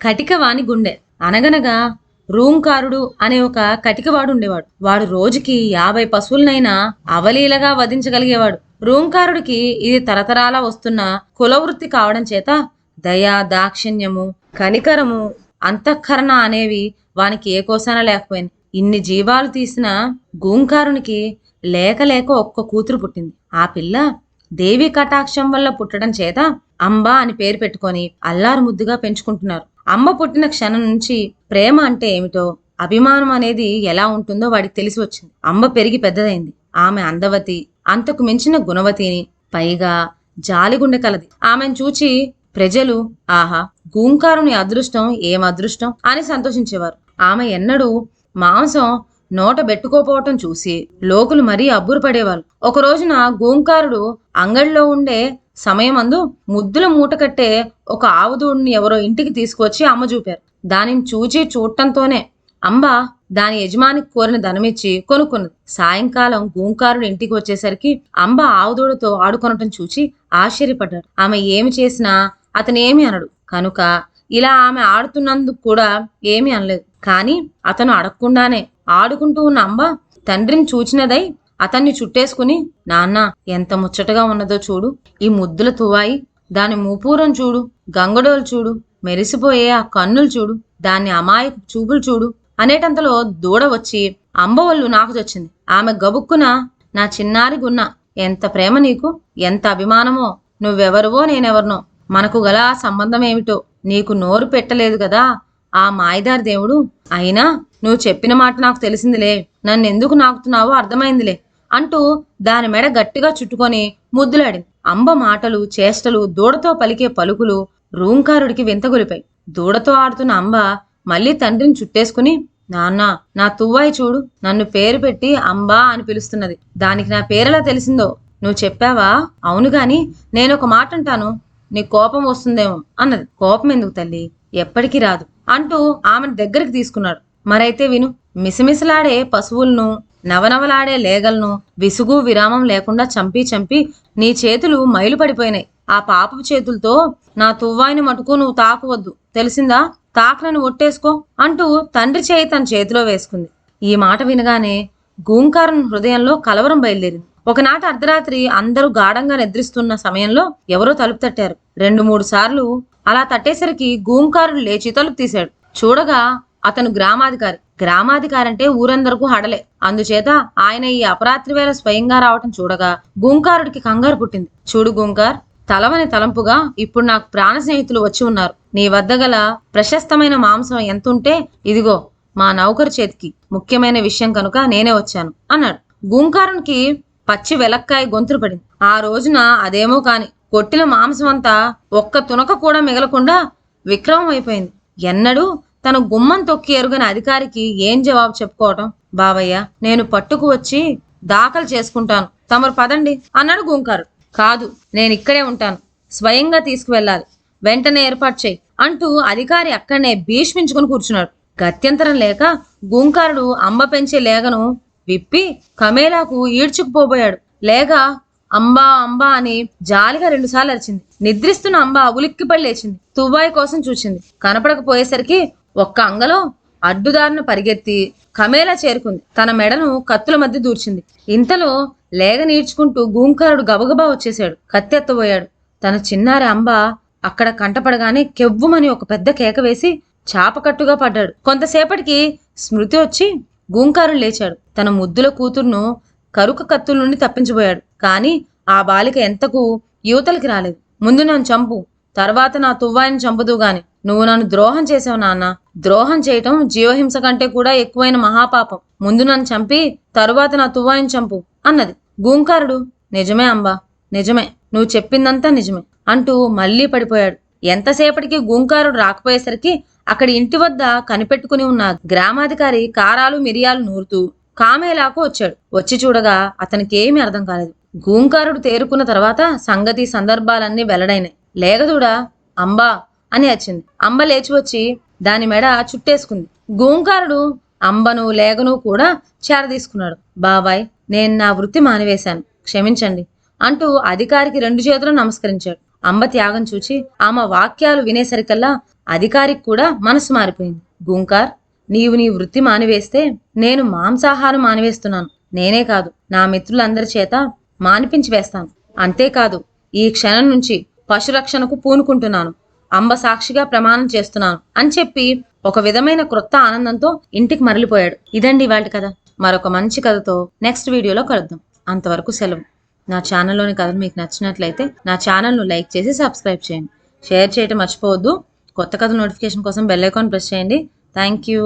కటికవాని గుండె. అనగనగా రూంకారుడు అనే ఒక కటికవాడు ఉండేవాడు. వాడు రోజుకి 50 పశువులనైనా అవలీలగా వధించగలిగేవాడు. రూంకారుడికి ఇది తరతరాల వస్తున్న కులవృత్తి కావడం చేత దయ, దాక్షిణ్యము, కనికరము, అంతఃకరణ అనేవి వానికి ఏ కోసాన లేకపోయింది. ఇన్ని జీవాలు తీసిన గూంకారునికి లేక లేక ఒక్క కూతురు పుట్టింది. ఆ పిల్ల దేవి కటాక్షం వల్ల పుట్టడం చేత అంబ అని పేరు పెట్టుకొని అల్లారు ముద్దుగా పెంచుకుంటున్నారు. అమ్మ పుట్టిన క్షణం నుంచి ప్రేమ అంటే ఏమిటో, అభిమానం అనేది ఎలా ఉంటుందో వాడికి తెలిసి వచ్చింది. అమ్మ పెరిగి పెద్దదైంది. ఆమె అందవతి, అంతకు మించిన గుణవతిని, పైగా జాలిగుండె కలది. ఆమెను చూచి ప్రజలు ఆహా, గూంకారుని అదృష్టం ఏం అదృష్టం అని సంతోషించేవారు. ఆమె ఎన్నడూ మాంసం నోట పెట్టుకోపోవటం చూసి లోకులు మరీ అబ్బురపడేవాళ్ళు. ఒక రోజున గూంకారుడు అంగడిలో ఉండే సమయమందు ముద్దుల మూట కట్టే ఒక ఆవుదూడిని ఎవరో ఇంటికి తీసుకువచ్చి అమ్మ చూపారు. దానిని చూడటంతోనే అంబ దాని యజమానికి కోరిన ధనమిచ్చి కొనుక్కున్నది. సాయంకాలం గూంకారుడు ఇంటికి వచ్చేసరికి అంబ ఆవుదూడతో ఆడుకొనటం చూచి ఆశ్చర్యపడ్డాడు. ఆమె ఏమి చేసినా అతను ఏమి అనడు కనుక ఇలా ఆమె ఆడుతున్నందుకు కూడా ఏమీ అనలేదు. కాని అతను అడగకుండానే ఆడుకుంటూ ఉన్న అంబ తండ్రిని చూచినదై అతన్ని చుట్టేసుకుని, నాన్న ఎంత ముచ్చటగా ఉన్నదో చూడు, ఈ ముద్దుల తువాయి, దాని మూపూరం చూడు, గంగడోలు చూడు, మెరిసిపోయే ఆ కన్నులు చూడు, దాన్ని అమాయకు చూపులు చూడు అనేటంతలో దూడ వచ్చి అంబ ఒళ్ళు నాకు చొచ్చింది. ఆమె గబుక్కున, నా చిన్నారి గున్న, ఎంత ప్రేమ నీకు, ఎంత అభిమానమో, నువ్వెవరివో నేనెవరినో, మనకు గల సంబంధం ఏమిటో నీకు నోరు పెట్టలేదు కదా ఆ మాయదారి దేవుడు. అయినా నువ్వు చెప్పిన మాట నాకు తెలిసిందిలే, నన్నెందుకు నాకుతున్నావో అర్థమైందిలే అంటూ దాని మెడ గట్టిగా చుట్టుకొని ముద్దులాడింది. అంబ మాటలు, చేష్టలు, దూడతో పలికే పలుకులు రూంకారుడికి వింతగొలిపాయి. దూడతో ఆడుతున్న అంబ మళ్ళీ తండ్రిని చుట్టేసుకుని, నాన్న నా తువ్వాయి చూడు, నన్ను పేరు పెట్టి అంబా అని పిలుస్తున్నది, దానికి నా పేరెలా తెలిసిందో నువ్వు చెప్పావా? అవును గాని నేనొక మాట అంటాను, నీ కోపం వస్తుందేమో అన్నది. కోపం ఎందుకు తల్లి, ఎప్పటికీ రాదు అంటూ ఆమెను దగ్గరికి తీసుకున్నాడు. మరైతే విను, మిసమిసలాడే పశువులను, నవనవలాడే లేగలను విసుగు విరామం లేకుండా చంపి నీ చేతులు మైలు పడిపోయినాయి. ఆ పాపపు చేతులతో నా తువ్వాయిని మటుకు నువ్వు తాకవద్దు, తెలిసిందా? తాకనను ఒట్టేసుకో అంటూ తండ్రి చేయి తన చేతిలో వేసుకుంది. ఈ మాట వినగానే గూంకారుని హృదయంలో కలవరం బయలుదేరింది. ఒకనాటి అర్ధరాత్రి అందరూ గాఢంగా నిద్రిస్తున్న సమయంలో ఎవరో తలుపు తట్టారు. 2-3 సార్లు అలా తట్టేసరికి గూంకారుడు లేచి తలుపు తీశాడు. చూడగా అతను గ్రామాధికారి అంటే ఊరందరకు హడలే. అందుచేత ఆయన ఈ అపరాత్రి వేళ స్వయంగా రావటం చూడగా గూంకారుడికి కంగారు పుట్టింది. చూడు గూంకార్, తలవని తలంపుగా ఇప్పుడు నాకు ప్రాణ స్నేహితులు వచ్చి ఉన్నారు. నీ వద్ద గల ప్రశస్తమైన మాంసం ఎంతుంటే ఇదిగో మా నౌకరు చేతికి, ముఖ్యమైన విషయం కనుక నేనే వచ్చాను అన్నాడు. గూంకారునికి పచ్చి వెలక్కాయ గొంతులు పడింది. ఆ రోజున అదేమో కాని కొట్టిన మాంసం అంతా ఒక్క తునక కూడా మిగలకుండా విక్రమం అయిపోయింది. ఎన్నడూ తన గుమ్మం తొక్కి ఎరుగని అధికారికి ఏం జవాబు చెప్పుకోవటం? బావయ్య, నేను పట్టుకు వచ్చి దాఖలు చేసుకుంటాను, తమరు పదండి అన్నాడు గూంకారుడు. కాదు, నేనిక్కడే ఉంటాను, స్వయంగా తీసుకువెళ్ళాలి, వెంటనే ఏర్పాటు చేయి అంటూ అధికారి అక్కడనే భీష్మించుకుని కూర్చున్నాడు. గత్యంతరం లేక గూంకారుడు అంబ పెంచే లేగను విప్పి కమేలాకు ఈడ్చుకుపోబోయాడు. లేగ అంబా అంబా అని జాలిగా 2 సార్లు అరిచింది. నిద్రిస్తున్న అంబ ఉలిక్కిపడి లేచింది. తువ్వాయి కోసం చూసింది. కనపడకపోయేసరికి ఒక్క అంగలో అడ్డుదారును పరిగెత్తి కమేలా చేరుకుంది. తన మెడను కత్తుల మధ్య దూర్చింది. ఇంతలో లేగ నీడ్చుకుంటూ గూంకారుడు గబగబా వచ్చేశాడు. కత్తెత్తబోయాడు. తన చిన్నారి అంబ అక్కడ కంటపడగానే కెవ్వుమని ఒక పెద్ద కేక వేసి చాపకట్టుగా పడ్డాడు. కొంతసేపటికి స్మృతి వచ్చి గూంకారుడు లేచాడు. తన ముద్దుల కూతుర్ను కరుక కత్తుల నుండి తప్పించబోయాడు. కాని ఆ బాలిక ఎంతకు యువతలకి రాలేదు. ముందు నన్ను చంపు, తర్వాత నా తువ్వాయిని చంపుదు గాని, నువ్వు నన్ను ద్రోహం చేసావు నాన్న. ద్రోహం చేయటం జీవహింస కంటే కూడా ఎక్కువైన మహాపాపం. ముందు నన్ను చంపి తరువాత నా తువ్వాయిని చంపు అన్నది. గూంకారుడు, నిజమే అంబా, నిజమే, నువ్వు చెప్పిందంతా నిజమే అంటూ మళ్లీ పడిపోయాడు. ఎంతసేపటికి గూంకారుడు రాకపోయేసరికి అక్కడి ఇంటి వద్ద కనిపెట్టుకుని ఉన్న గ్రామాధికారి కారాలు మిరియాలు నూరుతూ కామేలాకు వచ్చాడు. వచ్చి చూడగా అతనికి ఏమీ అర్థం కాలేదు. గూంకారుడు తేరుకున్న తర్వాత సంగతి సందర్భాలన్నీ వెల్లడైనాయి. లేగదూడ అంబా అని వచ్చింది. అంబ లేచి వచ్చి దాని మెడ చుట్టేసుకుంది. గూంకారుడు అంబను లేగను కూడా చేరదీసుకున్నాడు. బాబాయ్, నేను నా వృత్తి మానివేశాను, క్షమించండి అంటూ అధికారికి 2 చేతులు నమస్కరించాడు. అంబ త్యాగం చూచి ఆమె వాక్యాలు వినేసరికల్లా అధికారికి కూడా మనసు మారిపోయింది. గూంకార్, నీవు నీ వృత్తి మానివేస్తే నేను మాంసాహారం మానివేస్తున్నాను. నేనే కాదు, నా మిత్రులందరి చేత మానిపించి వేస్తాను. అంతేకాదు, ఈ క్షణం నుంచి పశురక్షణకు పూనుకుంటున్నాను. అంబ సాక్షిగా ప్రమాణం చేస్తున్నాను అని చెప్పి ఒక విధమైన క్రొత్త ఆనందంతో ఇంటికి మరలిపోయాడు. ఇదండి ఇవాల్టి కథ. మరొక మంచి కథతో నెక్స్ట్ వీడియోలో కలుద్దాం. అంతవరకు సెలవు. నా ఛానల్లోని కథలు మీకు నచ్చినట్లయితే నా ఛానల్ను లైక్ చేసి సబ్స్క్రైబ్ చేయండి. షేర్ చేయడం మర్చిపోవద్దు. కొత్త కథ నోటిఫికేషన్ కోసం బెల్ ఐకాన్ ప్రెస్ చేయండి. Thank you.